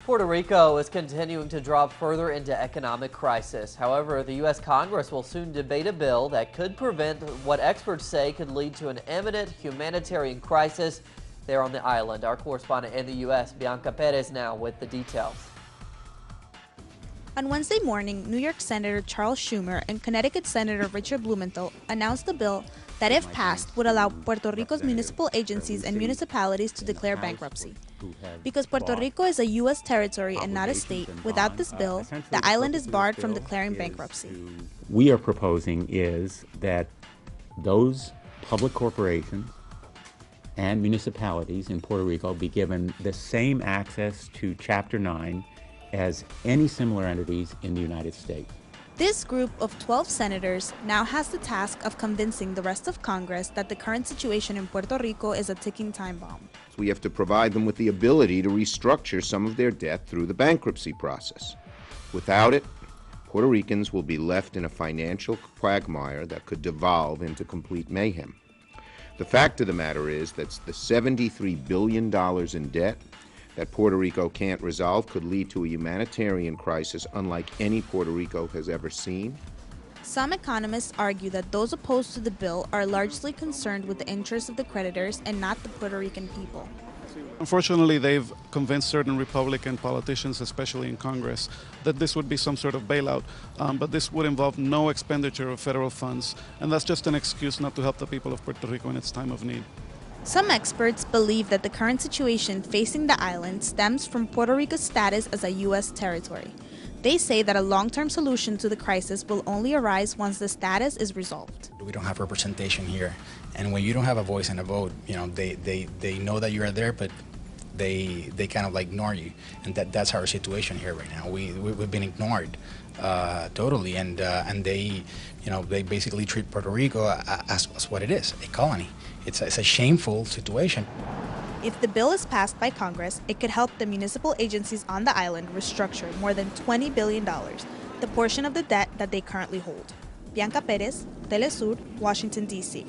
Puerto Rico is continuing to drop further into economic crisis. However, the U.S. Congress will soon debate a bill that could prevent what experts say could lead to an imminent humanitarian crisis there on the island. Our correspondent in the U.S., Bianca Perez, now with the details. On Wednesday morning, New York Senator Charles Schumer and Connecticut Senator Richard Blumenthal announced a bill that, if passed, would allow Puerto Rico's municipal agencies and municipalities to declare bankruptcy. Because Puerto Rico is a U.S. territory and not a state, without this bill, the island is barred from declaring bankruptcy. We are proposing is that those public corporations and municipalities in Puerto Rico be given the same access to Chapter 9 as any similar entities in the United States. This group of 12 senators now has the task of convincing the rest of Congress that the current situation in Puerto Rico is a ticking time bomb. We have to provide them with the ability to restructure some of their debt through the bankruptcy process. Without it, Puerto Ricans will be left in a financial quagmire that could devolve into complete mayhem. The fact of the matter is that the $73 billion in debt that Puerto Rico can't resolve could lead to a humanitarian crisis unlike any Puerto Rico has ever seen. Some economists argue that those opposed to the bill are largely concerned with the interests of the creditors and not the Puerto Rican people. Unfortunately, they've convinced certain Republican politicians, especially in Congress, that this would be some sort of bailout, but this would involve no expenditure of federal funds, and that's just an excuse not to help the people of Puerto Rico in its time of need. Some experts believe that the current situation facing the island stems from Puerto Rico's status as a U.S. territory. They say that a long-term solution to the crisis will only arise once the status is resolved. We don't have representation here, and when you don't have a voice and a vote, you know, they know that you are there, but they kind of like ignore you, and that's our situation here right now. We've been ignored totally, and they basically treat Puerto Rico as what it is, a colony. It's a shameful situation. If the bill is passed by Congress, it could help the municipal agencies on the island restructure more than $20 billion, the portion of the debt that they currently hold. Bianca Perez, Telesur, Washington, D.C.